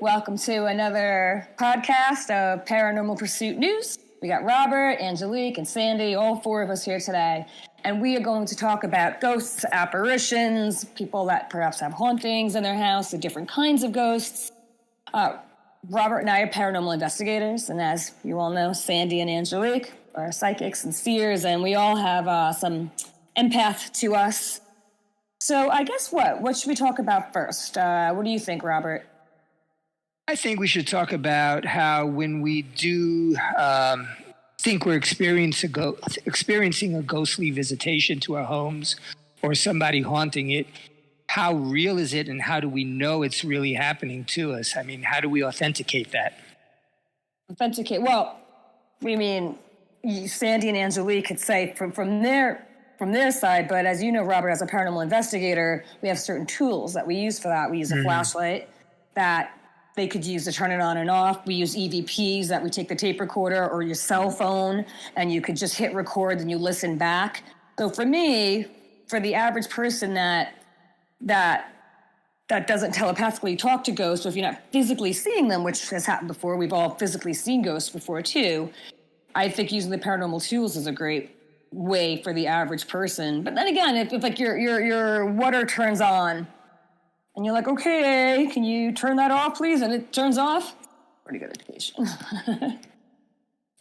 Welcome to another podcast of Paranormal Pursuit News. We got Robert, Angelique, and Sandy, all four of us here today. And we are going to talk about ghosts, apparitions, people that perhaps have hauntings in their house, the different kinds of ghosts. Robert and I are paranormal investigators, and as you all know, Sandy and Angelique are psychics and seers, and we all have some empath to us. So I guess what should we talk about first? What do you think, Robert? I think we should talk about how when we do think we're experiencing a ghostly visitation to our homes or somebody haunting it, how real is it and how do we know it's really happening to us? I mean, how do we authenticate that? Well, we mean Sandy and Angelique could say from their side, but as you know, Robert, as a paranormal investigator, we have certain tools that we use for that. We use a flashlight that they could use to turn it on and off. We use EVPs that we take the tape recorder or your cell phone and you could just hit record and you listen back. So for me, for the average person that doesn't telepathically talk to ghosts, so if you're not physically seeing them, which has happened before, we've all physically seen ghosts before too, I think using the paranormal tools is a great way for the average person. But then again, if like your water turns on and you're like, okay, can you turn that off, please? And it turns off. Pretty good indication.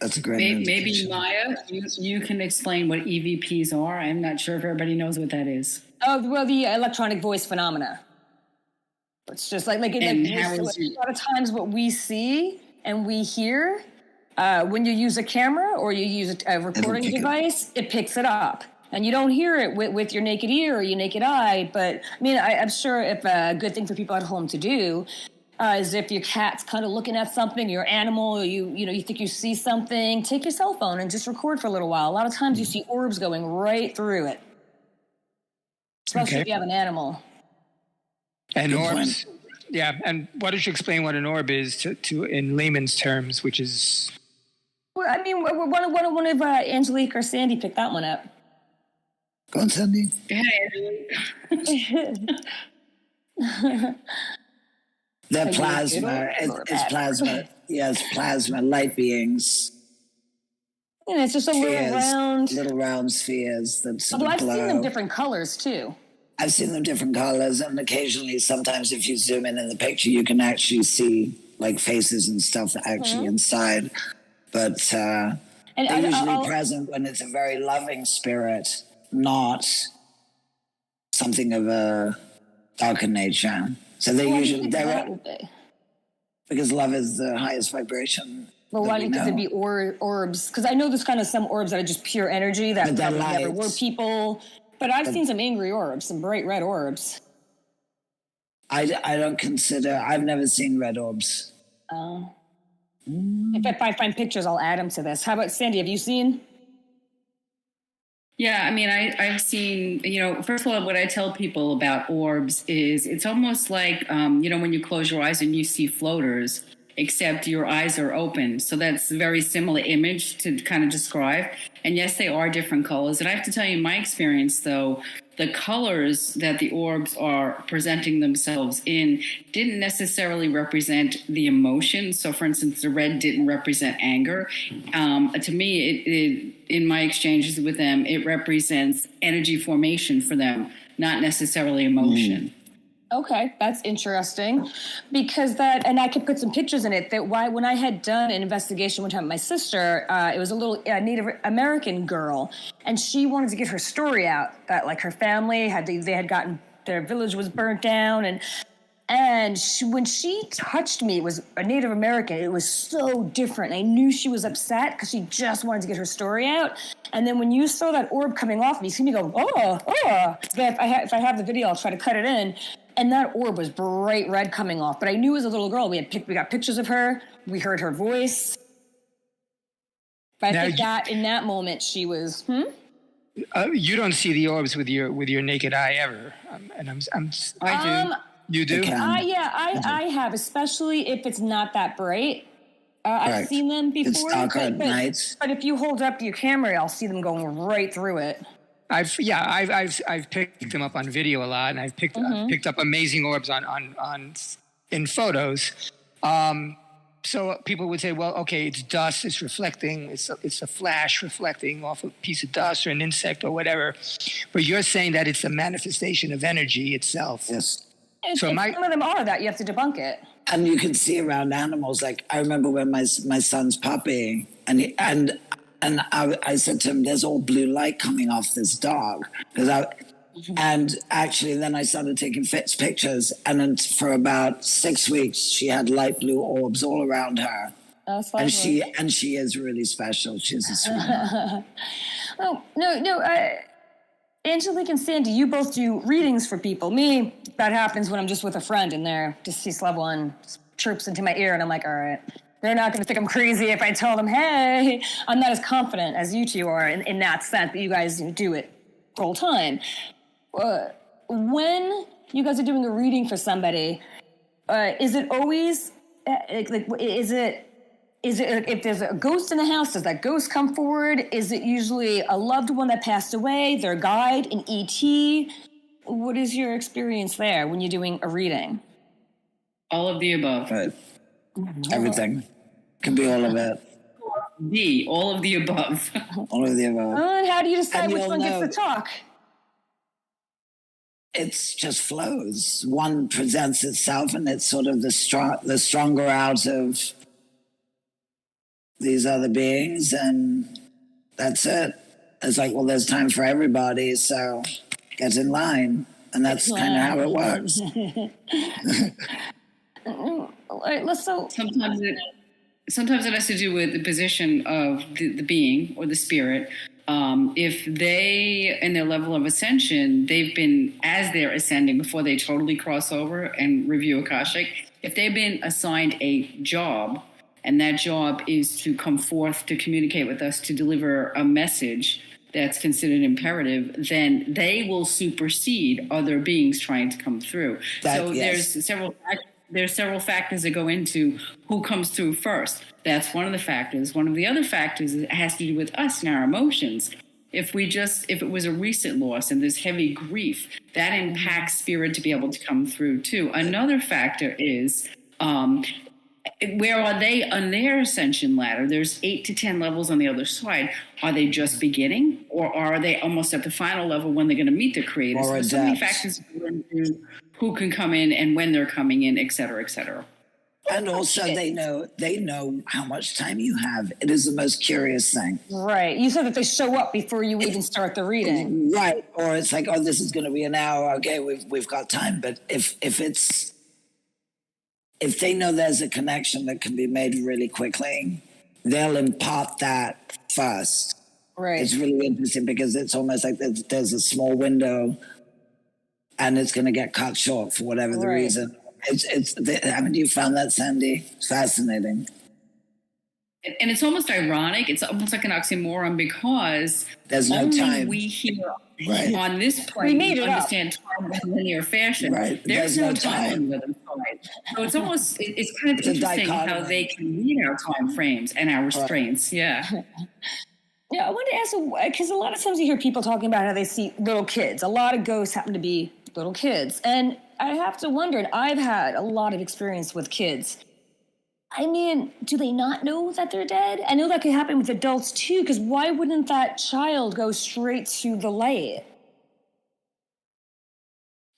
That's a great maybe Maya, you can explain what EVPs are. I'm not sure if everybody knows what that is. Oh, well, the electronic voice phenomena. It's just like a lot of times what we see and we hear when you use a camera or you use a recording device, it picks it up. And you don't hear it with your naked ear or your naked eye. But, I mean, I'm sure if a good thing for people at home to do is if your cat's kind of looking at something, your animal, or you think you see something, take your cell phone and just record for a little while. A lot of times you see orbs going right through it, especially if you have an animal. And orbs, yeah. And why don't you explain what an orb is to in layman's terms, which is... Well, I mean, one of Angelique or Sandy picked that one up. Go on, Sandy. They're plasma. It's plasma. Yes, plasma, light beings. And it's just little round spheres that sort of glow. I've seen them different colors, too. I've seen them different colors, and occasionally, sometimes if you zoom in the picture, you can actually see, like, faces and stuff actually inside. But they're usually present when it's a very loving spirit, not something of a darker nature. So because love is the highest vibration. Well, why do you think there'd be orbs? Because I know there's kind of some orbs that are just pure energy that never were people. But I've seen some angry orbs, some bright red orbs. I've never seen red orbs. Oh. If I find pictures, I'll add them to this. How about Sandy? Have you seen? Yeah, I mean, I've seen, first of all, what I tell people about orbs is it's almost like, when you close your eyes and you see floaters, except your eyes are open. So that's a very similar image to kind of describe. And yes, they are different colors. And I have to tell you, in my experience, though, the colors that the orbs are presenting themselves in didn't necessarily represent the emotion. So, for instance, the red didn't represent anger. To me, in my exchanges with them, it represents energy formation for them, not necessarily emotion. Okay, that's interesting because and I could put some pictures in it when I had done an investigation one time with my sister, it was a little Native American girl and she wanted to get her story out that like her family their village was burnt down and when she touched me, it was a Native American. It was so different. I knew she was upset because she just wanted to get her story out. And then when you saw that orb coming off me, you see me go, oh. If I have the video, I'll try to cut it in. And that orb was bright red coming off. But I knew as a little girl, we got pictures of her. We heard her voice. But I think that in that moment, she was, You don't see the orbs with your naked eye ever. I do. You do? I have, especially if it's not that bright. I've seen them before. It's darker at night. But if you hold up your camera, I'll see them going right through it. I've picked them up on video a lot, and I've picked up amazing orbs in photos. So people would say, well, okay, it's dust, it's reflecting, it's a flash reflecting off a piece of dust or an insect or whatever. But you're saying that it's a manifestation of energy itself. Yes. So some of them are that. You have to debunk it. And you can see around animals. Like I remember when my son's puppy, and I said to him, "There's all blue light coming off this dog," and actually then I started taking pictures, and then for about 6 weeks she had light blue orbs all around her. That's and she is really special. She's a sweetheart. Oh no. Angelique and Sandy, you both do readings for people. Me, that happens when I'm just with a friend and their deceased loved one chirps into my ear and I'm like, all right, they're not going to think I'm crazy if I tell them, hey, I'm not as confident as you two are in that sense, but you guys do it full time. When you guys are doing a reading for somebody, is it always, is it if there's a ghost in the house, does that ghost come forward? Is it usually a loved one that passed away, their guide, an ET? What is your experience there when you're doing a reading? All of the above. Right. Everything. Can be all of it. All of the above. All of the above. And how do you decide which one gets to talk? It just flows. One presents itself and it's sort of the stronger out of these other beings, and that's it. It's like, well, there's time for everybody, so get in line. And that's kind of how it works. Sometimes it has to do with the position of the being or the spirit. If they, in their level of ascension, they've been, as they're ascending before they totally cross over and review Akashic, if they've been assigned a job, and that job is to come forth to communicate with us, to deliver a message that's considered imperative, then they will supersede other beings trying to come through. There's several factors that go into who comes through first. That's one of the factors. One of the other factors has to do with us and our emotions. If it was a recent loss and there's heavy grief, that impacts spirit to be able to come through too. Another factor is, where are they on their ascension ladder? There's 8 to 10 levels on the other side. Are they just beginning, or are they almost at the final level when they're going to meet the creator? So there's so many factors go into who can come in and when they're coming in, et cetera, et cetera. And also they know how much time you have. It is the most curious thing. Right. You said that they show up before you even start the reading. Right. Or it's like, oh, this is going to be an hour. Okay, we've got time. But if they know there's a connection that can be made really quickly, they'll impart that first. Right. It's really interesting because it's almost like there's a small window and it's going to get cut short for whatever the reason. Haven't you found that, Sandy? It's fascinating. And it's almost ironic. It's almost like an oxymoron because there's no time. We here on this plane understand time in linear fashion. Right. There's no time with them. So it's kind of interesting how they can read our time frames and our restraints. Yeah. Yeah, I wanted to ask, because a lot of times you hear people talking about how they see little kids. A lot of ghosts happen to be little kids. And I have to wonder, and I've had a lot of experience with kids. I mean, do they not know that they're dead? I know that could happen with adults too, because why wouldn't that child go straight to the light?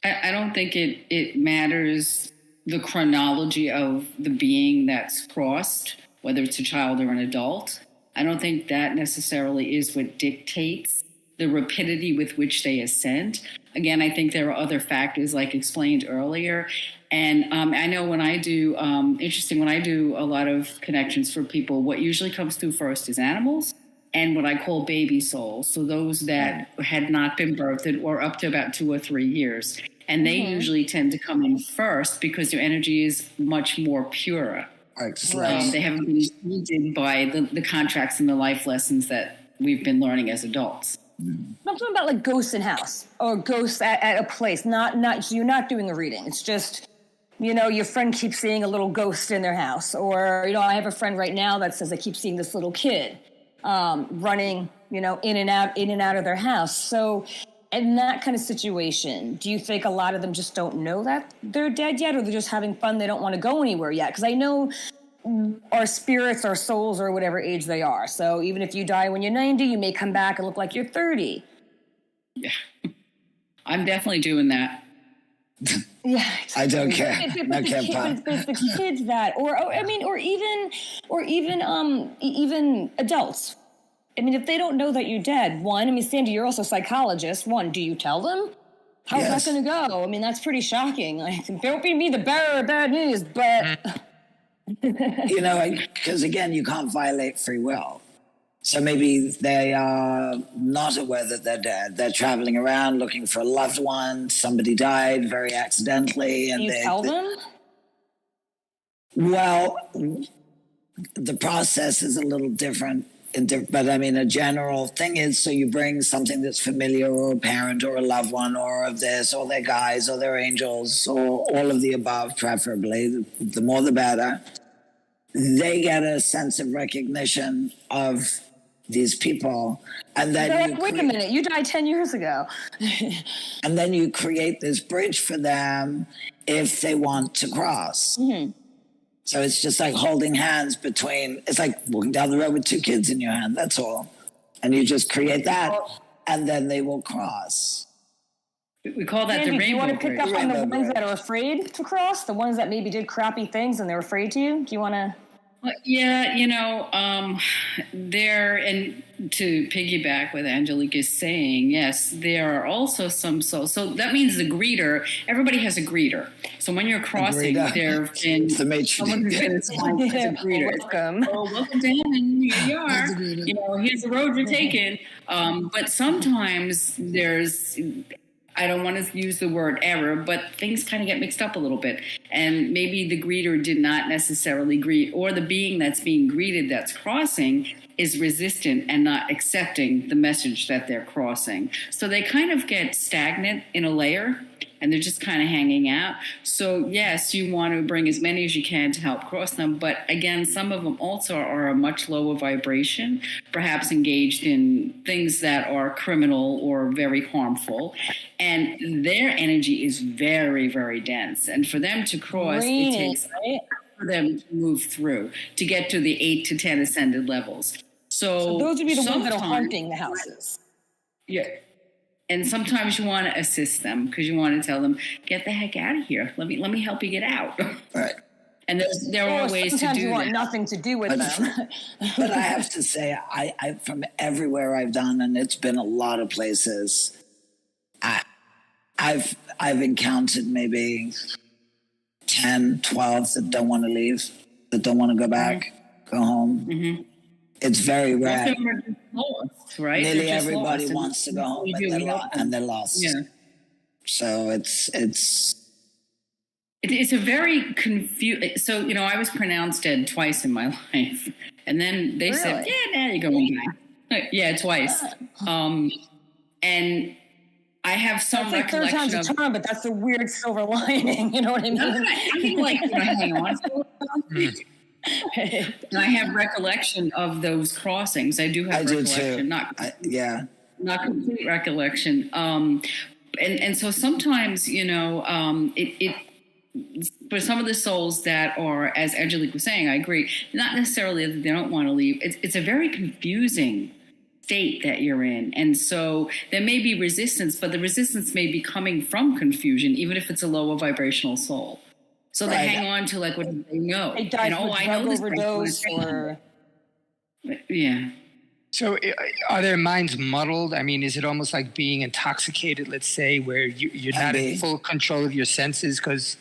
I don't think it matters the chronology of the being that's crossed, whether it's a child or an adult. I don't think that necessarily is what dictates the rapidity with which they ascend. Again, I think there are other factors like explained earlier. And I know when I do, when I do a lot of connections for people, what usually comes through first is animals and what I call baby souls. So those that had not been birthed or up to about 2 or 3 years. And they usually tend to come in first because their energy is much more pure. They haven't been tainted by the contracts and the life lessons that we've been learning as adults. I'm talking about like ghosts in house or ghosts at a place. So you're not doing a reading. It's just, your friend keeps seeing a little ghost in their house, or I have a friend right now that says I keep seeing this little kid running, in and out of their house. So in that kind of situation, do you think a lot of them just don't know that they're dead yet, or they're just having fun, they don't want to go anywhere yet? Because I know our spirits, our souls, or whatever age they are. So even if you die when you're 90, you may come back and look like you're 30. Yeah. I'm definitely doing that. Yeah, I don't care. But it's the kids that, or even adults. I mean, if they don't know that you're dead, one, I mean, Sandy, you're also a psychologist. One, do you tell them? How's that going to go? I mean, that's pretty shocking. Like, don't be me the bearer of bad news, but... You know, because again, you can't violate free will. So maybe they are not aware that they're dead. They're traveling around looking for a loved one. Somebody died very accidentally. And you tell them? Well, the process is a little different. But I mean, a general thing is, so you bring something that's familiar, or a parent or a loved one, or of this, or their guides, or their angels, or all of the above, preferably. The more the better. They get a sense of recognition of these people, and then like, wait a minute, you died 10 years ago. And then you create this bridge for them if they want to cross. Mm-hmm. So it's just like holding hands it's like walking down the road with two kids in your hand, that's all. And you just create that, and then they will cross. We call that Sandy, the rainbow bridge. Do you want to pick up on the ones bridge that are afraid to cross? The ones that maybe did crappy things and they're afraid to? Do you want to... Yeah, there, and to piggyback what Angelique is saying, yes, there are also some souls. So that means the greeter, everybody has a greeter. So when you're crossing, there have been someone who's been assigned as a greeter. Welcome. Oh, welcome to heaven, here you are. Here's the road you're taking. But sometimes there's... I don't want to use the word error, but things kind of get mixed up a little bit. And maybe the greeter did not necessarily greet, or the being that's being greeted that's crossing is resistant and not accepting the message that they're crossing. So they kind of get stagnant in a layer, and they're just kind of hanging out. So yes, you want to bring as many as you can to help cross them. But again, some of them also are a much lower vibration, perhaps engaged in things that are criminal or very harmful. And their energy is very, very dense. And for them to cross, it takes for them to move through to get to the 8 to 10 ascended levels. So those would be the ones that are haunting the houses. Yeah. And sometimes you want to assist them because you want to tell them, get the heck out of here. Let me help you get out. Right. And there are ways to do that. Sometimes you want nothing to do with them. But I have to say, I from everywhere I've done, and it's been a lot of places, I've encountered maybe 10, 12 that don't want to leave, that don't want to go back, go home. Mm-hmm. It's very rare. Lost, right? Nearly everybody wants to go home, and they're lost. Yeah. So it's a very confused. So I was pronounced dead twice in my life, and then they said, "Yeah, now you're going back." Yeah, twice. And I have some that's recollection like 3 times a charm, but that's the weird silver lining. You know what I mean? I mean, like, hang on. And I have recollection of those crossings. I do have recollection, not complete recollection. And so sometimes, it for some of the souls that are, as Angelique was saying, I agree, not necessarily that they don't want to leave. It's a very confusing state that you're in. And so there may be resistance, but the resistance may be coming from confusion, even if it's a lower vibrational soul. So they hang on to what they know. They died from drug overdose or... Yeah. So are their minds muddled? I mean, is it almost like being intoxicated, let's say, where you're not in full control of your senses because,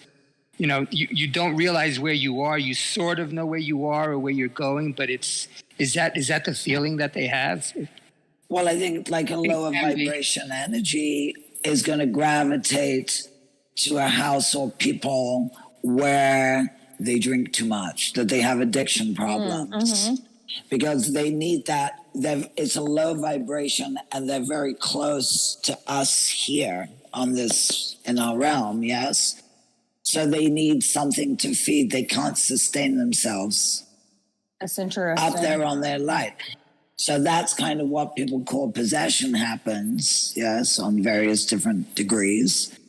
you don't realize where you are. You sort of know where you are or where you're going, but is that the feeling that they have? Well, I think like a lower vibration energy is going to gravitate to a house or people where they drink too much, that they have addiction problems, because they need that. It's a low vibration, and they're very close to us here in our realm, yes? So they need something to feed. They can't sustain themselves. That's interesting. Up there on their light. So that's kind of what people call possession happens, yes, on various different degrees.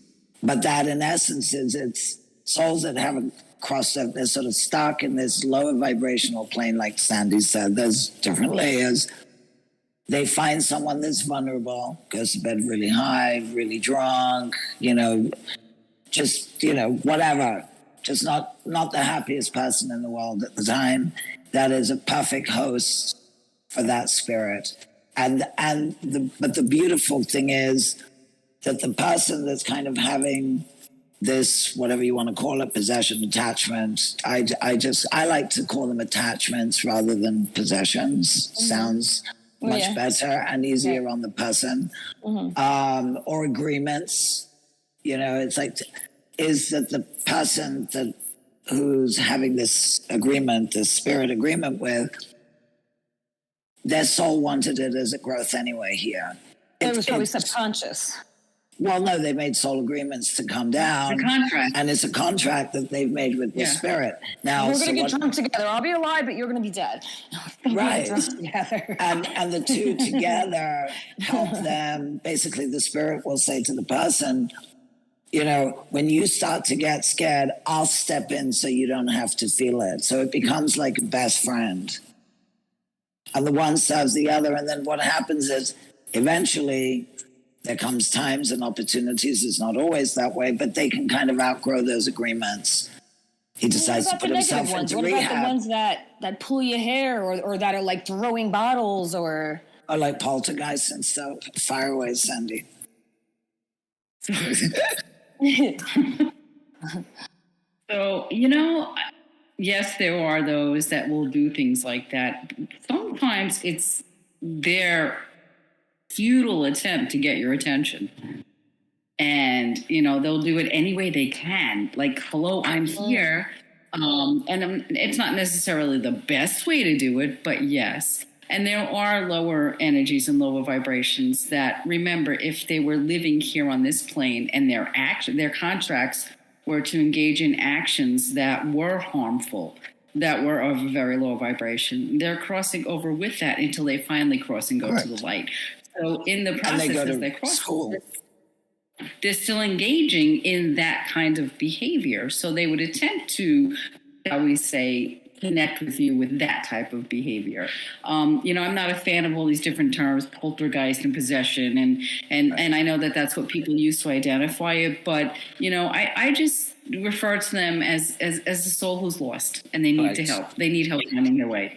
But that in essence is it's souls that haven't crossed over, they're sort of stuck in this lower vibrational plane, like Sandy said. There's different layers. They find someone that's vulnerable, goes to bed really high, really drunk, just, whatever. Just not the happiest person in the world at the time. That is a perfect host for that spirit. But the beautiful thing is that the person that's kind of having this, whatever you want to call it, possession, attachment, I like to call them attachments rather than possessions. Mm-hmm. Sounds much better and easier on the person. Mm-hmm. Or agreements, it's like, is that the person who's having this agreement, this spirit agreement with, their soul wanted it as a growth anyway here. It was probably subconscious. Well, no, they made soul agreements to come down. It's a contract. And it's a contract that they've made with the spirit. Now, we're going to get drunk together. I'll be alive, but you're going to be dead. Right. Together. And the two together help them. Basically, the spirit will say to the person, when you start to get scared, I'll step in so you don't have to feel it. So it becomes like a best friend. And the one serves the other. And then what happens is eventually there comes times and opportunities. It's not always that way, but they can kind of outgrow those agreements. He decides to put himself into rehab. What about the ones that pull your hair or that are like throwing bottles or like poltergeists and stuff? Fire away, Sandy. So, yes, there are those that will do things like that. Sometimes it's their futile attempt to get your attention. And, they'll do it any way they can. Like, hello, I'm here. And it's not necessarily the best way to do it, but yes. And there are lower energies and lower vibrations that, remember, if they were living here on this plane and their contracts were to engage in actions that were harmful, that were of a very low vibration, they're crossing over with that until they finally cross and go to the light. So in the process, as they cross, they're still engaging in that kind of behavior. So they would attempt to, shall we say, connect with you with that type of behavior. I'm not a fan of all these different terms, poltergeist and possession, and I know that that's what people use to identify it. But I just refer to them as a soul who's lost and they need to help. They need help finding their way.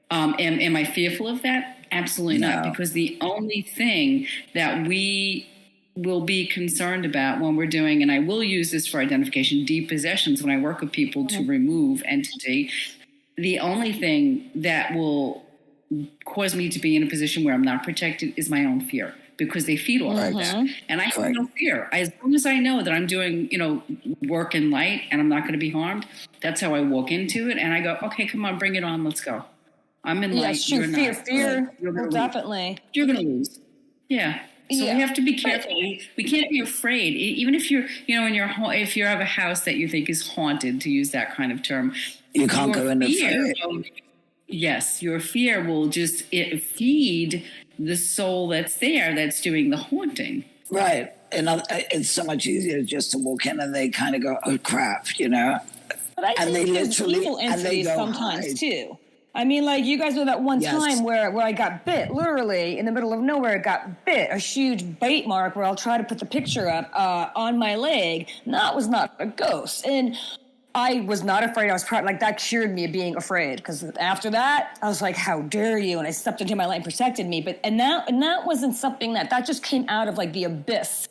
Am I fearful of that? Absolutely not, because the only thing that we will be concerned about when we're doing, and I will use this for identification, depossessions when I work with people to remove entity, the only thing that will cause me to be in a position where I'm not protected is my own fear, because they feed off of that. And I have no fear. As long as I know that I'm doing, work in light and I'm not going to be harmed, that's how I walk into it. And I go, okay, come on, bring it on. Let's go. I'm in light. Yes, you're not. Fear. Definitely. You're going to lose. Yeah. So we have to be careful. We can't be afraid. Even if you're, in your home, if you have a house that you think is haunted, to use that kind of term, you can't go in the fear. Yes, your fear will just feed the soul that's there, that's doing the haunting. Right. And it's so much easier just to walk in and they kind of go, oh crap, But I think they literally evil entities sometimes too. I mean, like, you guys know that one time where I got bit, literally, in the middle of nowhere, got bit, a huge bite mark where I'll try to put the picture up on my leg. And that was not a ghost. And I was not afraid. I was proud. Like, that cured me of being afraid. Because after that, I was like, how dare you? And I stepped into my light and protected me. And that wasn't something that just came out of, like, the abyss.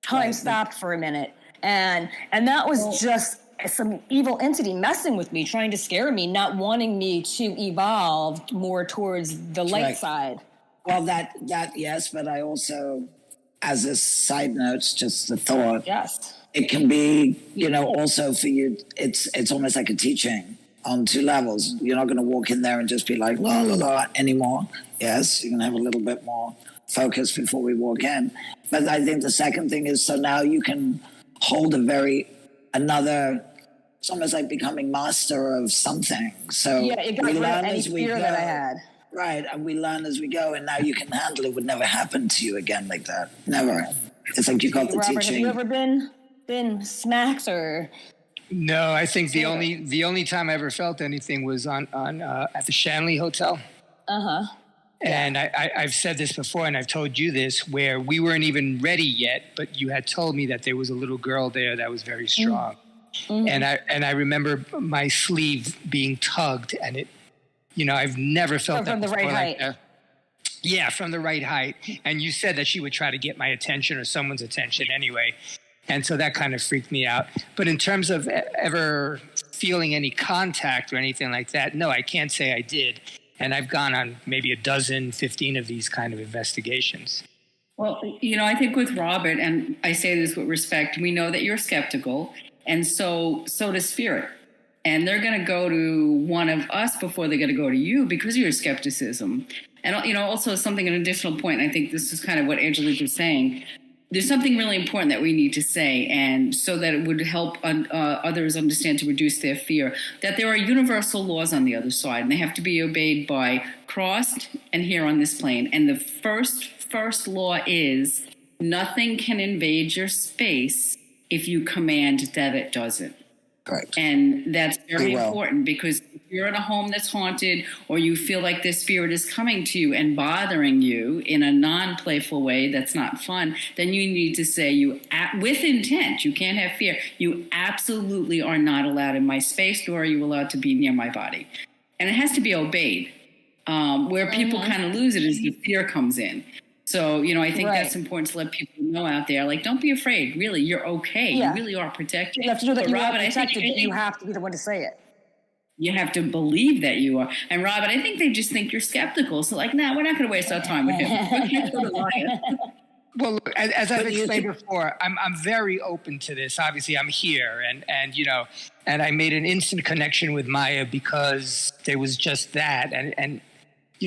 Time stopped for a minute. And that was just some evil entity messing with me, trying to scare me, not wanting me to evolve more towards the light side. Well, that yes, but I also, as a side note, just a thought. Yes. It can be, also for you, it's almost like a teaching on two levels. You're not going to walk in there and just be like, la, la, la, anymore. Yes, you're going to have a little bit more focus before we walk in. But I think the second thing is, so now you can hold it's almost like becoming master of something. So it got rid of any fear that I had. Right, and we learn as we go, and now you can handle it. It would never happen to you again like that. Never. It's like you got the Robert, teaching. have you ever been smacked or? No, I think the only time I ever felt anything was on at the Shanley Hotel. Uh-huh. And I've said this before, and I've told you this, where we weren't even ready yet, but you had told me that there was a little girl there that was very strong. Mm-hmm. And I remember my sleeve being tugged, and it, I've never felt that from the right height. Yeah, from the right height. And you said that she would try to get my attention or someone's attention anyway. And so that kind of freaked me out. But in terms of ever feeling any contact or anything like that, no, I can't say I did. And I've gone on maybe 12, 15 of these kind of investigations. Well, I think with Robert, and I say this with respect, we know that you're skeptical, and so does Spirit. And they're going to go to one of us before they're going to go to you because of your skepticism. And, also something, an additional point, I think this is kind of what Angelique was saying. There's something really important that we need to say, and so that it would help others understand to reduce their fear, that there are universal laws on the other side, and they have to be obeyed by Crossed and here on this plane. And the first law is nothing can invade your space if you command that it doesn't. Correct. And that's very important, because if you're in a home that's haunted, or you feel like this spirit is coming to you and bothering you in a non-playful way that's not fun, then you need to say, with intent, you can't have fear, you absolutely are not allowed in my space, nor are you allowed to be near my body. And it has to be obeyed. Where people kind of lose it is the fear comes in. So, I think that's important to let people know out there. Like, don't be afraid. Really, you're okay. Yeah. You really are protected. You have to know that you are protected, but you have to be the one to say it. You have to believe that you are. And Robert, I think they just think you're skeptical. So, like, we're not going to waste our time with him. Well, look, as I've explained before, I'm very open to this. Obviously, I'm here, and I made an instant connection with Maya because there was just that, and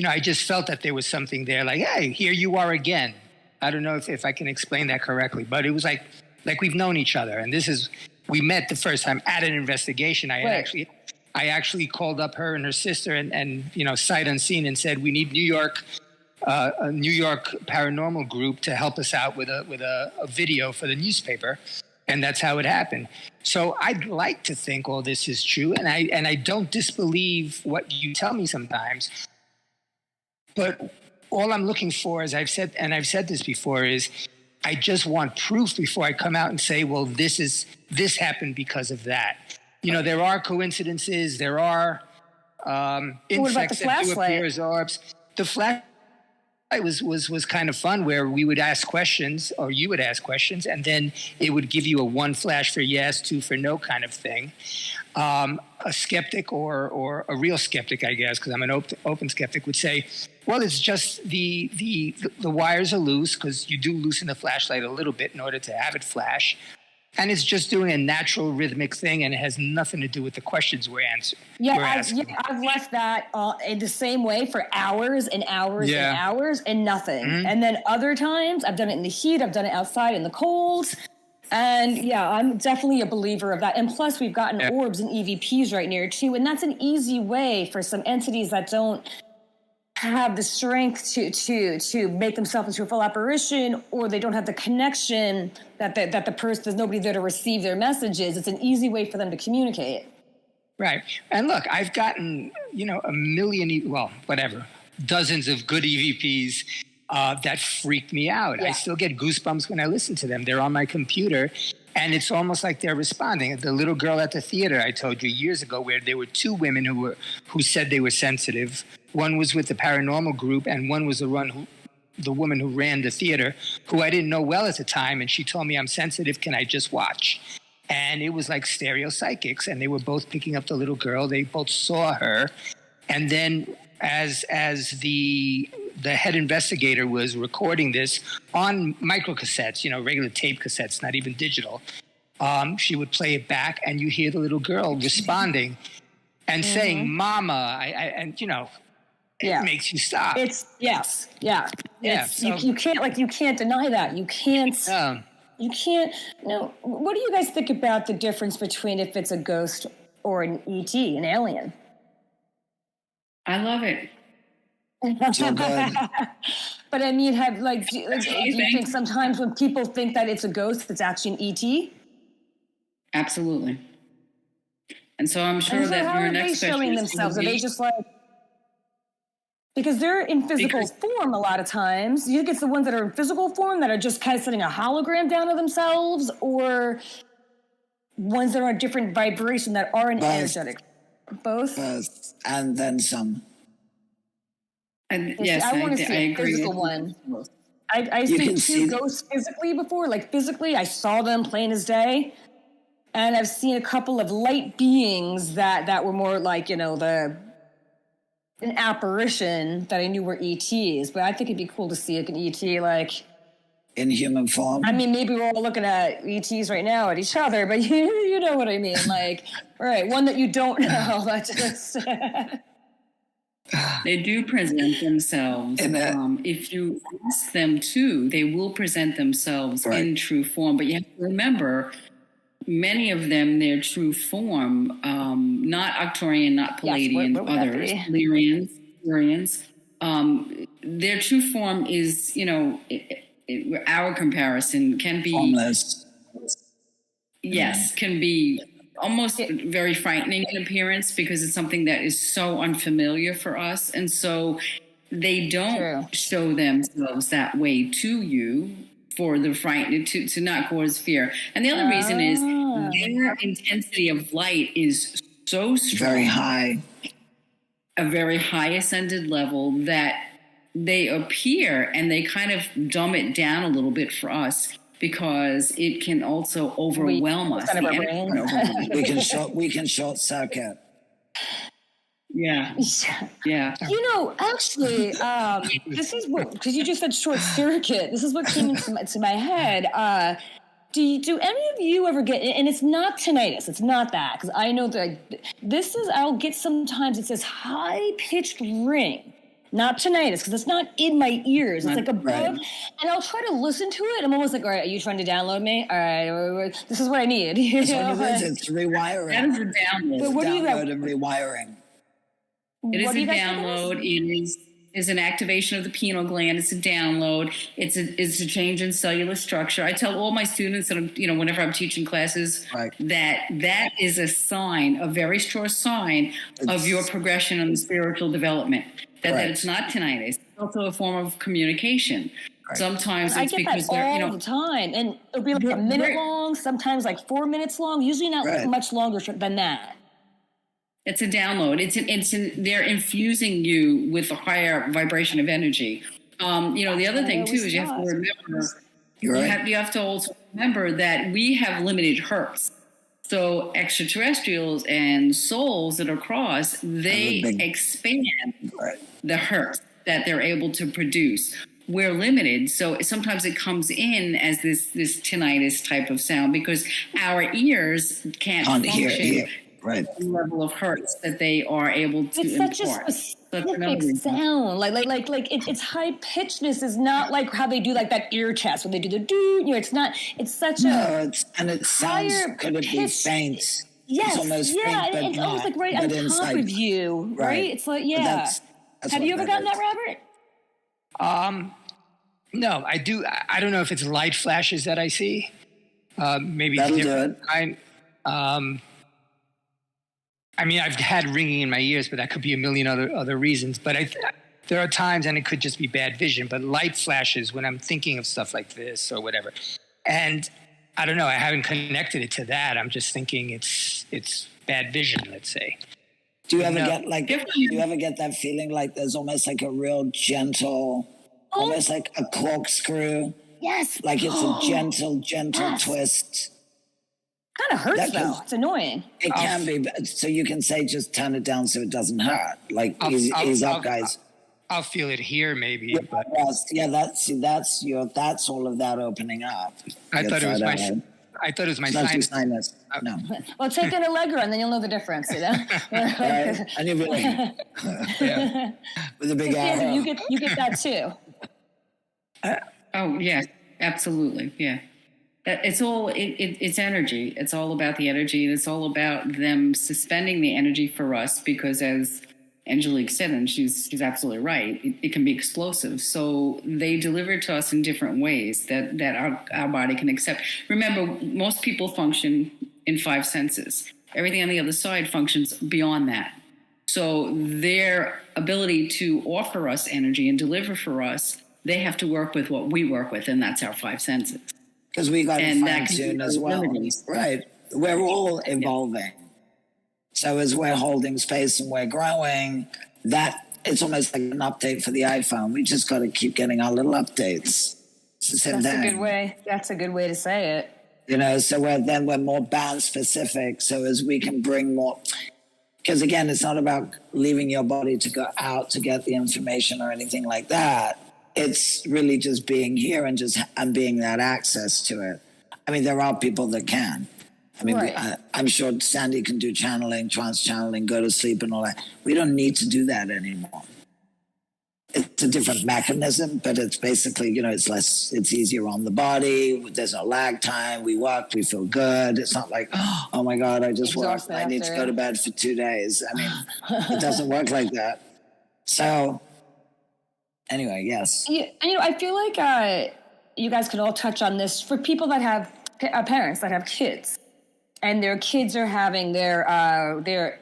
I just felt that there was something there, like, hey, here you are again. I don't know if I can explain that correctly, but it was like we've known each other, and we met the first time at an investigation. I actually called up her and her sister and sight unseen and said, we need a New York paranormal group to help us out with a video for the newspaper. And that's how it happened. So I'd like to think all this is true, and I don't disbelieve what you tell me sometimes. But all I'm looking for, as I've said, and I've said this before, is I just want proof before I come out and say, well, this happened because of that. There are coincidences. There are insects that do appear as orbs. The flashlight was kind of fun, where we would ask questions, or you would ask questions, and then it would give you a 1 flash for yes, 2 for no kind of thing. A skeptic or a real skeptic, I guess, because I'm an open skeptic, would say, well, it's just the wires are loose, because you do loosen the flashlight a little bit in order to have it flash. And it's just doing a natural rhythmic thing, and it has nothing to do with the questions we're answering. I've left that in the same way for hours and hours and hours and nothing. Mm-hmm. And then other times I've done it in the heat, I've done it outside in the cold. And I'm definitely a believer of that. And plus we've gotten orbs and EVPs right near too. And that's an easy way for some entities that don't have the strength to make themselves into a full apparition, or they don't have the connection that the person, there's nobody there to receive their messages. It's an easy way for them to communicate. Right. And look, I've gotten, a million, dozens of good EVPs that freak me out. Yeah. I still get goosebumps when I listen to them. They're on my computer, and it's almost like they're responding. The little girl at the theater I told you years ago, where there were 2 women who said they were sensitive. One was with the paranormal group, and one was the woman who ran the theater, who I didn't know well at the time, and she told me, I'm sensitive, can I just watch? And it was like stereo psychics, and they were both picking up the little girl. They both saw her. And then as the head investigator was recording this on microcassettes, regular tape cassettes, not even digital, she would play it back, and you hear the little girl responding and saying, Mama, it makes you stop. It's you can't deny that. You can't. You can't. No. What do you guys think about the difference between if it's a ghost or an ET, an alien? I love it. Too good. But I mean, do you think sometimes when people think that it's a ghost, it's actually an ET? Absolutely. And so I'm sure that your next question showing themselves? Are they just like, because they're in physical form a lot of times? You think it's the ones that are in physical form that are just kind of setting a hologram down of themselves, or ones that are a different vibration that aren't energetic? Both? And then some. And yes, I want to see a physical one. I've seen two ghosts physically before. Like physically, I saw them plain as day. And I've seen a couple of light beings that were more like, an apparition that I knew were ETs. But I think it'd be cool to see like an ET like in human form. I mean, maybe we're all looking at ETs right now at each other, but you know what I mean. Like, right, one that you don't know. That's just they do present themselves. If you ask them to, they will present themselves in true form. But you have to remember, many of them, their true form, not Arcturian, not Palladian, others, Lyrians, their true form is, our comparison can be formless. Yes, can be almost very frightening in appearance because it's something that is so unfamiliar for us. And so they don't show themselves that way to you for the fright, to not cause fear. And the other reason is their intensity of light is so strong. Very high. A very high ascended level that they appear and they kind of dumb it down a little bit for us, because it can also overwhelm us. We can short circuit. Yeah. Actually, this is what, because you just said short circuit. This is what came into my head. Do any of you ever get, and it's not tinnitus, it's not that, because I know that I'll get sometimes, it says high pitched ring. Not tinnitus, because it's not in my ears. It's like above, and I'll try to listen to it. I'm almost like, all right, are you trying to download me? All right, this is what I need. It's rewiring. That is a download. But what download and rewiring. It is a download. It is an activation of the pineal gland. It's a download. It's a change in cellular structure. I tell all my students that whenever I'm teaching classes, that is a sign, a very sure sign of your progression in the spiritual development. That it's not tinnitus. It's also a form of communication. Right. Sometimes it's because they're all the time, and it'll be like a minute long, sometimes like 4 minutes long. Usually not much longer than that. It's a download. They're infusing you with a higher vibration of energy. The other thing too is you have to remember. You have to also remember that we have limited hertz. So extraterrestrials and souls that are crossed, they expand the hertz that they're able to produce. We're limited, so sometimes it comes in as this tinnitus type of sound because our ears can't function at the level of hertz that they are able to import. It's such a specific sound. Like it's high pitchedness is not like how they do like that ear chest when they do the doo. It's not. It's such it sounds. Could it be faint? Yes, it's almost faint, but it's almost like right on top of you, right? It's like that's have you ever gotten that, Robert? No, I do. I don't know if it's light flashes that I see. Maybe that'll different. do it. I mean, I've had ringing in my ears, but that could be a million other reasons. But there are times, and it could just be bad vision, but light flashes when I'm thinking of stuff like this or whatever. And I don't know, I haven't connected it to that. I'm just thinking it's bad vision, let's say. Do you ever get that feeling like there's almost like a real gentle, almost like a corkscrew? Yes. Like it's a gentle twist. Kind of hurts though. It's annoying. It can be, but so you can say just turn it down so it doesn't hurt. Like ease up, guys. I'll feel it here, maybe. But that's all of that opening up. I thought it was my sinus. No. Well, take an Allegra and then you'll know the difference. You know. Right? And you'll be like, with a big arrow. You get that too. Oh yeah, absolutely, yeah. It's all it's energy. It's all about the energy, and it's all about them suspending the energy for us. Because as Angelique said, and she's absolutely right, it can be explosive. So they deliver it to us in different ways that our body can accept. Remember, most people function in 5 senses. Everything on the other side functions beyond that. So their ability to offer us energy and deliver for us, they have to work with what we work with, and that's our 5 senses. Because we got to fine tune as well. Right. We're all evolving. So as we're holding space and we're growing, that it's almost like an update for the iPhone. We just got to keep getting our little updates. It's the same thing. A good way. That's a good way to say it. You know, so we're more band specific. So as we can bring more, because again, it's not about leaving your body to go out to get the information or anything like that. It's really just being here and being that access to it. I mean, there are people that can. I mean, right. I'm sure Sandy can do channeling, trance channeling, go to sleep and all that. We don't need to do that anymore. It's a different mechanism, but it's basically, you know, it's easier on the body. There's no lag time. We work, we feel good. It's not like, oh my God, I just worked. I need to go to bed for 2 days. I mean, it doesn't work like that. So anyway, yes. Yeah, you know, I feel like you guys could all touch on this for people that have parents that have kids. And their kids are having their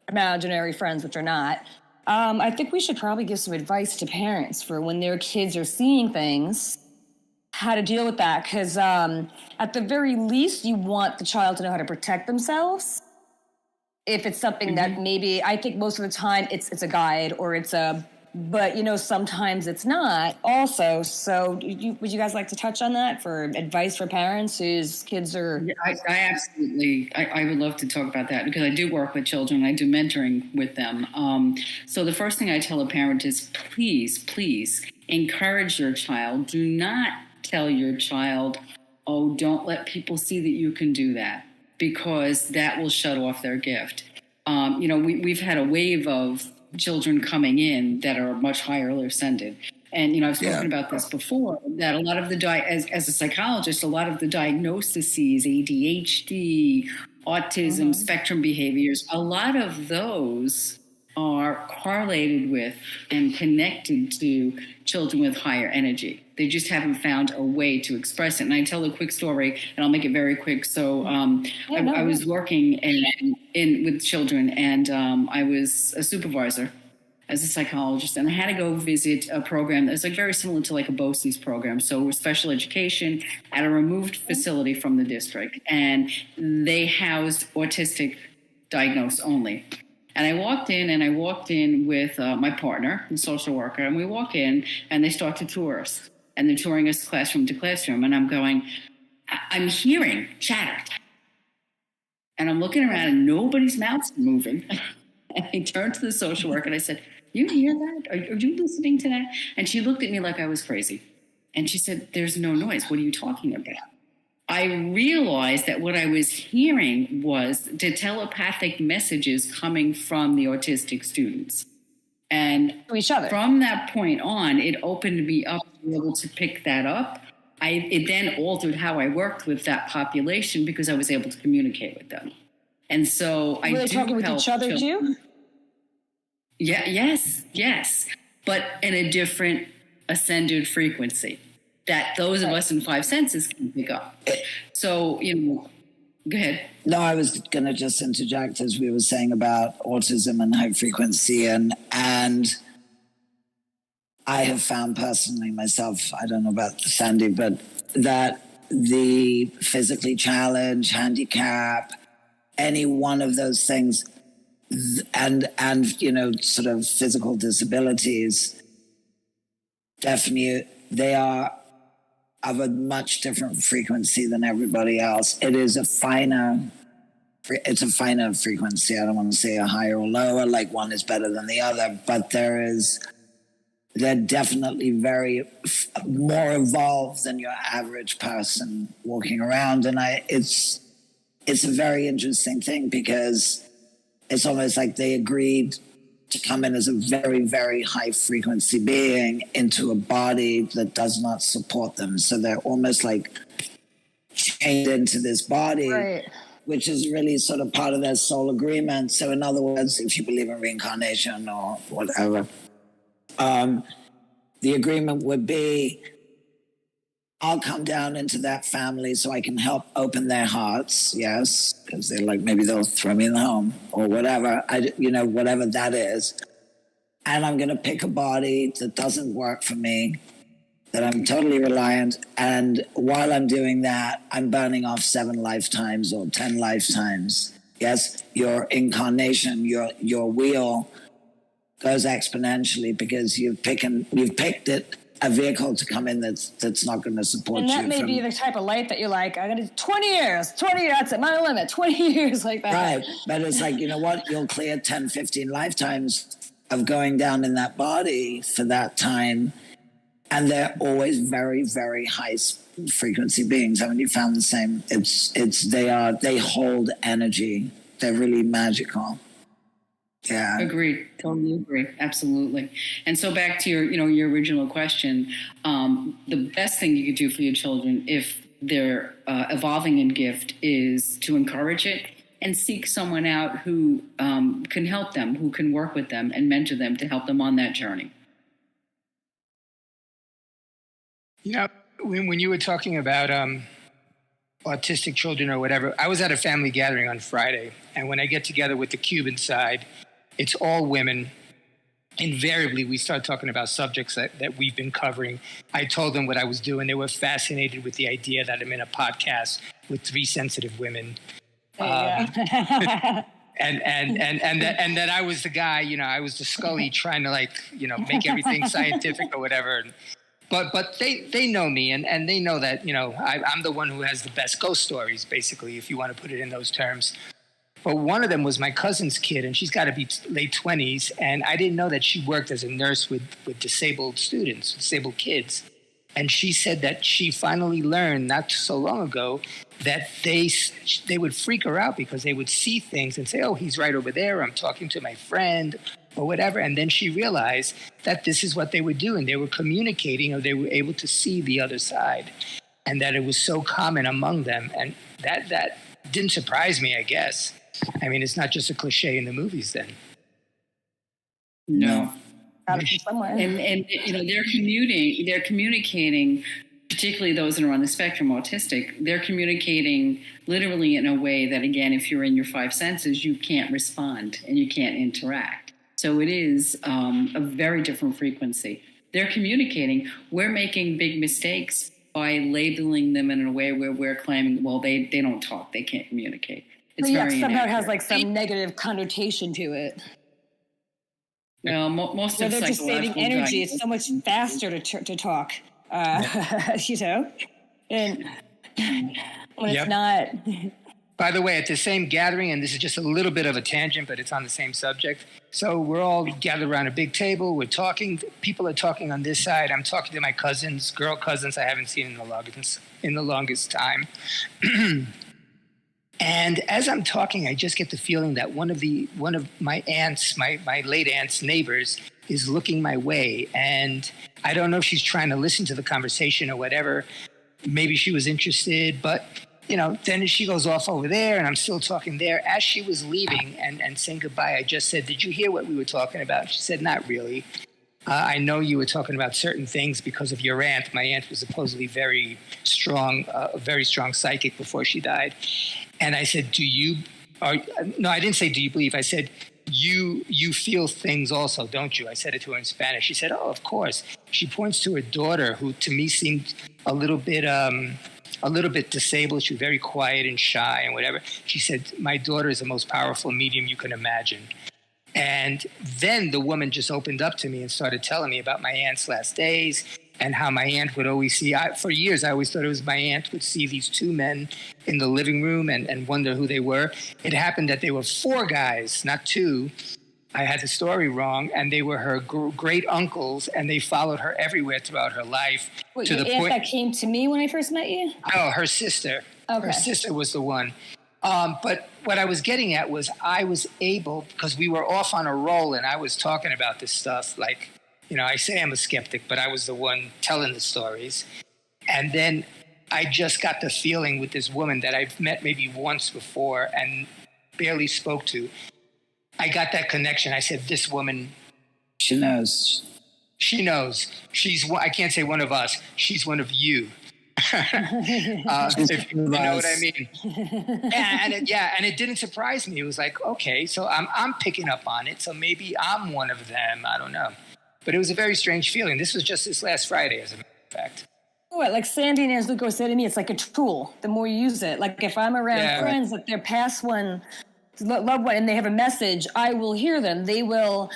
imaginary friends, which are not. I think we should probably give some advice to parents for when their kids are seeing things, how to deal with that. Because at the very least, you want the child to know how to protect themselves. If it's something that maybe, I think most of the time it's a guide or but, you know, sometimes it's not also. So would you guys like to touch on that for advice for parents whose kids are... Yeah, I absolutely, I would love to talk about that because I do work with children. I do mentoring with them. So the first thing I tell a parent is please encourage your child. Do not tell your child, oh, don't let people see that you can do that, because that will shut off their gift. You know, we've had a wave of children coming in that are much higher ascended. And, you know, I've spoken about this before, that a lot of as a psychologist, a lot of the diagnoses, ADHD, autism, spectrum behaviors, a lot of those are correlated with and connected to children with higher energy. They just haven't found a way to express it. And I tell a quick story, and I'll make it very quick. So I was working with children, and I was a supervisor as a psychologist, and I had to go visit a program that was like very similar to like a BOCES program. So we're special education at a removed facility from the district, and they housed autistic diagnosed only. And I walked in with my partner, the social worker, and we walk in, and they start to tour us. And they're touring us classroom to classroom. And I'm going, I'm hearing chatter. And I'm looking around, and nobody's mouth's moving. And I turned to the social worker, and I said, you hear that? Are you listening to that? And she looked at me like I was crazy. And she said, there's no noise. What are you talking about? I realized that what I was hearing was the telepathic messages coming from the autistic students. And to each other. From that point on, it opened me up to be able to pick that up. It then altered how I worked with that population because I was able to communicate with them. And so were they talking with each other too? Yeah, yes. But in a different ascended frequency that those of us in 5 senses can pick up. So, you know, go ahead. No, I was going to just interject as we were saying about autism and high frequency. And I have found personally myself, I don't know about Sandy, but that the physically challenged, handicap, any one of those things, and you know, sort of physical disabilities, definitely they are of a much different frequency than everybody else. It's a finer frequency. I don't want to say a higher or lower, like one is better than the other, but they're definitely very more evolved than your average person walking around. And it's a very interesting thing because it's almost like they agreed to come in as a very, very high frequency being into a body that does not support them. So they're almost like chained into this body, which is really sort of part of their soul agreement. So in other words, if you believe in reincarnation or whatever, the agreement would be, I'll come down into that family so I can help open their hearts, yes, because they're like, maybe they'll throw me in the home or whatever, whatever that is. And I'm going to pick a body that doesn't work for me, that I'm totally reliant. And while I'm doing that, I'm burning off 7 lifetimes or 10 lifetimes. Yes, your incarnation, your wheel goes exponentially because you've picked a vehicle to come in that's not going to support you. And that may be the type of light that you're like, I'm going to 20 years, that's at my limit, 20 years like that. Right, but it's like, you know what, you'll clear 10, 15 lifetimes of going down in that body for that time. And they're always very, very high frequency beings. Haven't you found the same? They hold energy. They're really magical. Yeah. Agreed. Totally agree. Absolutely. And so back to your original question, the best thing you could do for your children if they're evolving in gift is to encourage it and seek someone out who can help them, who can work with them and mentor them to help them on that journey. When you were talking about autistic children or whatever, I was at a family gathering on Friday, and when I get together with the Cuban side, it's all women. Invariably, we start talking about subjects that we've been covering. I told them what I was doing. They were fascinated with the idea that I'm in a podcast with 3 sensitive women. And that I was the guy, I was the Scully trying to make everything scientific or whatever. But they know me, and they know that, I'm the one who has the best ghost stories, basically, if you want to put it in those terms. But one of them was my cousin's kid, and she's got to be late 20s, and I didn't know that she worked as a nurse with disabled students, disabled kids. And she said that she finally learned not so long ago that they would freak her out because they would see things and say, oh, he's right over there, I'm talking to my friend, or whatever. And then she realized that this is what they were doing. They were communicating, or they were able to see the other side, and that it was so common among them. And that didn't surprise me, I guess. I mean, it's not just a cliche in the movies then. No. And they're communicating, particularly those that are on the spectrum autistic, they're communicating literally in a way that, again, if you're in your 5 senses, you can't respond and you can't interact. So it is a very different frequency. They're communicating. We're making big mistakes by labeling them in a way where we're claiming, well, they don't talk, they can't communicate. It's very somehow it has like some negative connotation to it. Well, most of they're just saving energy. It's so much faster to talk, and when it's not. By the way, at the same gathering, and this is just a little bit of a tangent, but it's on the same subject. So we're all gathered around a big table. We're talking. People are talking on this side. I'm talking to my cousins, girl cousins I haven't seen in the longest time. And as I'm talking, I just get the feeling that one of my aunts, my late aunt's neighbors, is looking my way. And I don't know if she's trying to listen to the conversation or whatever. Maybe she was interested, but then she goes off over there, and I'm still talking there. As she was leaving and saying goodbye, I just said, "Did you hear what we were talking about?" She said, "Not really. I know you were talking about certain things because of your aunt. My aunt was supposedly very strong, a very strong psychic before she died." And I said, no, I didn't say, do you believe? I said, you feel things also, don't you? I said it to her in Spanish. She said, oh, of course. She points to her daughter, who to me seemed a little bit disabled. She was very quiet and shy and whatever. She said, my daughter is the most powerful medium you can imagine. And then the woman just opened up to me and started telling me about my aunt's last days and how my aunt would always see. For years, I always thought it was my aunt would see these 2 men in the living room and wonder who they were. It happened that they were 4 guys, not 2. I had the story wrong, and they were her great uncles, and they followed her everywhere throughout her life. Wait, to the point that came to me when I first met you? Oh, her sister. Okay. Her sister was the one. But what I was getting at was I was able, because we were off on a roll, and I was talking about this stuff I say I'm a skeptic, but I was the one telling the stories. And then I just got the feeling with this woman that I've met maybe once before and barely spoke to. I got that connection. I said, this woman. She knows. She knows. I can't say one of us. She's one of you. If you know what I mean. And it didn't surprise me. It was like, okay, so I'm picking up on it. So maybe I'm one of them. I don't know. But it was a very strange feeling. This was just this last Friday, as a matter of fact. What, like Sandy and Angelico said to me, it's like a tool. The more you use it, like if I'm around friends that they're past one, loved one, and they have a message, I will hear them. They will,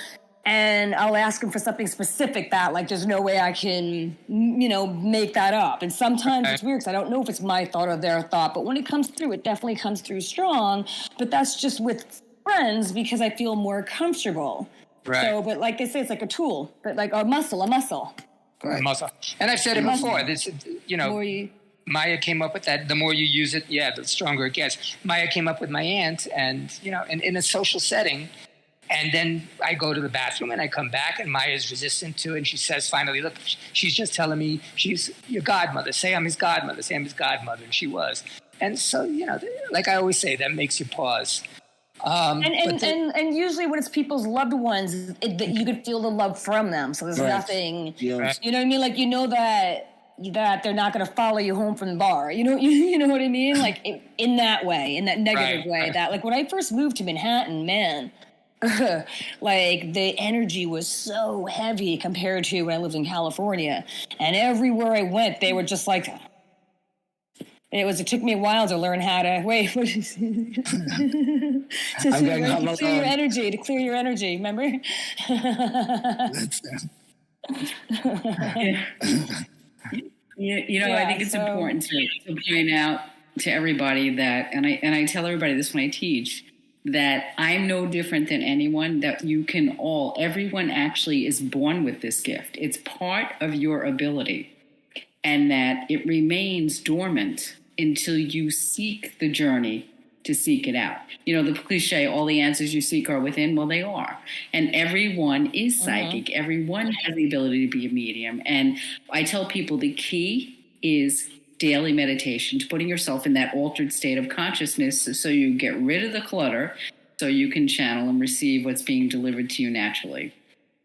and I'll ask them for something specific that, like, there's no way I can, make that up. And sometimes it's weird because I don't know if it's my thought or their thought. But when it comes through, it definitely comes through strong. But that's just with friends because I feel more comfortable. Right. So, but like they say, it's like a tool, but like a muscle. Right. Muscle. And I've said it before. This, Maya came up with that. The more you use it, the stronger it gets. Maya came up with my aunt, and in a social setting. And then I go to the bathroom and I come back and Maya's resistant to it. And she says, finally, look, she's just telling me she's your godmother. Say I'm his godmother. Say I'm his godmother. And she was. And so, like I always say, that makes you pause. And usually when it's people's loved ones, you could feel the love from them. So there's nothing, you know what I mean? Like, that they're not going to follow you home from the bar. You know what I mean? Like in that way, in that negative way. That like when I first moved to Manhattan, man, like the energy was so heavy compared to when I lived in California. And everywhere I went, they were just like, it took me a while to learn how to to clear your energy, remember? I think it's important to point out to everybody that, and I tell everybody this when I teach, that I'm no different than anyone, that everyone actually is born with this gift. It's part of your ability, and that it remains dormant until you seek the journey to seek it out. The cliche, all the answers you seek are within. Well, they are. And everyone is psychic. Mm-hmm. Everyone has the ability to be a medium. And I tell people the key is daily meditation, to putting yourself in that altered state of consciousness so you get rid of the clutter so you can channel and receive what's being delivered to you naturally.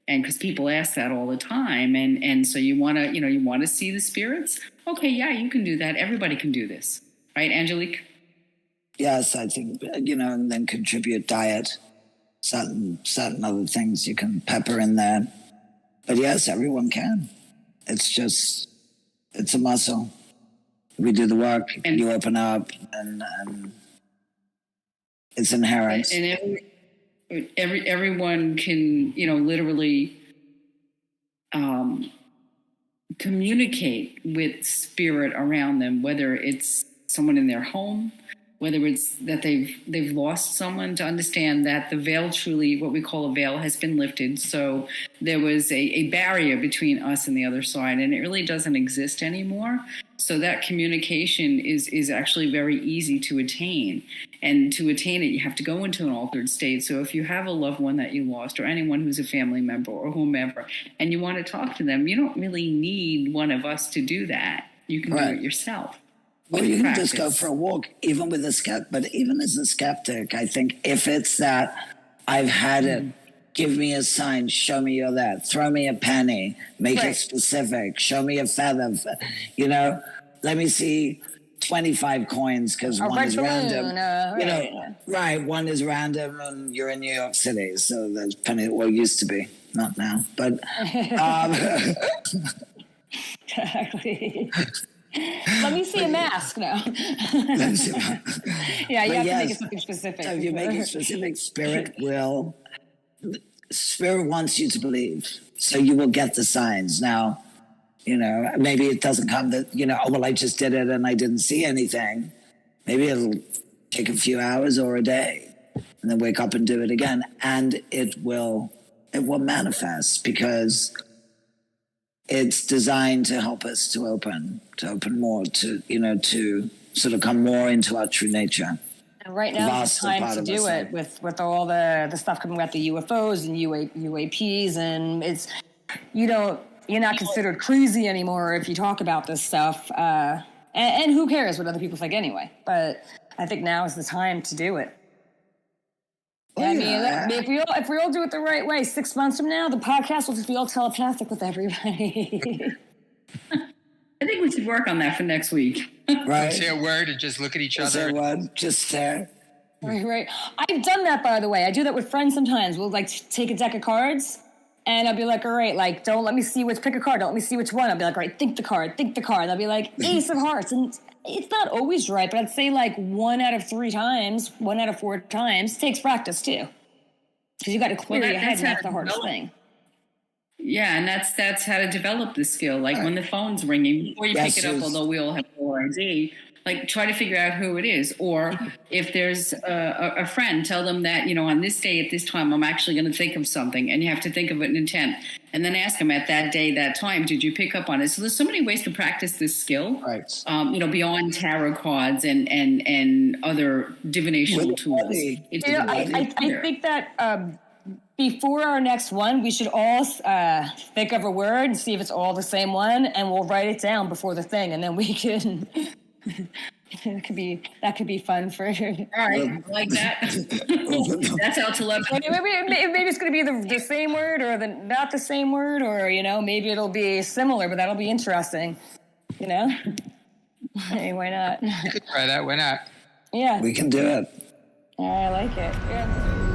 And because people ask that all the time. And so you want to see the spirits? Okay, yeah, you can do that. Everybody can do this. Right, Angelique? Yes, I think, and then contribute diet, certain other things you can pepper in there. But yes, everyone can. It's a muscle. We do the work, and you open up, and it's inherent. And everyone can, literally communicate with spirit around them, whether it's someone in their home, whether it's that they've lost someone, to understand that the veil, truly what we call a veil, has been lifted. So there was a barrier between us and the other side, and it really doesn't exist anymore. So that communication is actually very easy to attain. And to attain it, you have to go into an altered state. So if you have a loved one that you lost, or anyone who's a family member or whomever, and you want to talk to them, you don't really need one of us to do that. You can do it yourself. Or you can just go for a walk, even with a skeptic. But even as a skeptic, I think if it's that I've had it, give me a sign, show me you're there, throw me a penny, make it specific, show me a feather, let me see 25 coins because one is random. One is random and you're in New York City, so there's penny, used to be, not now, but exactly. Let me see a mask now. You have to make it something specific. So if you make it specific, Spirit wants you to believe. So you will get the signs. Now, maybe it doesn't come that, I just did it and I didn't see anything. Maybe it'll take a few hours or a day and then wake up and do it again. And it will manifest because it's designed to help us to open more, to sort of come more into our true nature. And right now it's time to do it with all the stuff coming about the UFOs and UAPs, and it's you're not considered crazy anymore if you talk about this stuff. And who cares what other people think anyway? But I think now is the time to do it. I mean, if we all do it the right way, 6 months from now, the podcast will just be all telepathic with everybody. I think we should work on that for next week. Right. Say a word and just look at each other. Say a word, just stare. Right. I've done that, by the way. I do that with friends sometimes. We'll like take a deck of cards, and I'll be like, all right, like, don't let me see pick a card. Don't let me see which one. I'll be like, all right, think the card. And I'll be like, Ace of Hearts. And it's not always right, but I'd say like 1 out of 3 times, 1 out of 4 times takes practice too. Because you got to clear your head, and that's the hardest thing. Yeah, and that's how to develop the skill. Like when the phone's ringing, before you pick it up, although we all have ORD, like try to figure out who it is. Or if there's a friend, tell them that, on this day at this time, I'm actually going to think of something, and you have to think of an intent. And then ask them at that day, that time, did you pick up on it? So there's so many ways to practice this skill, right? Beyond tarot cards and other divinational tools. I think that before our next one, we should all think of a word and see if it's all the same one, and we'll write it down before the thing, and then we can. That could be fun for. All right, like that. That's how telepathy. Maybe it's going to be the same word, or not the same word, or maybe it'll be similar, but that'll be interesting. Hey, why not? You could try that. Why not? Yeah, we can do it. I like it. Yeah.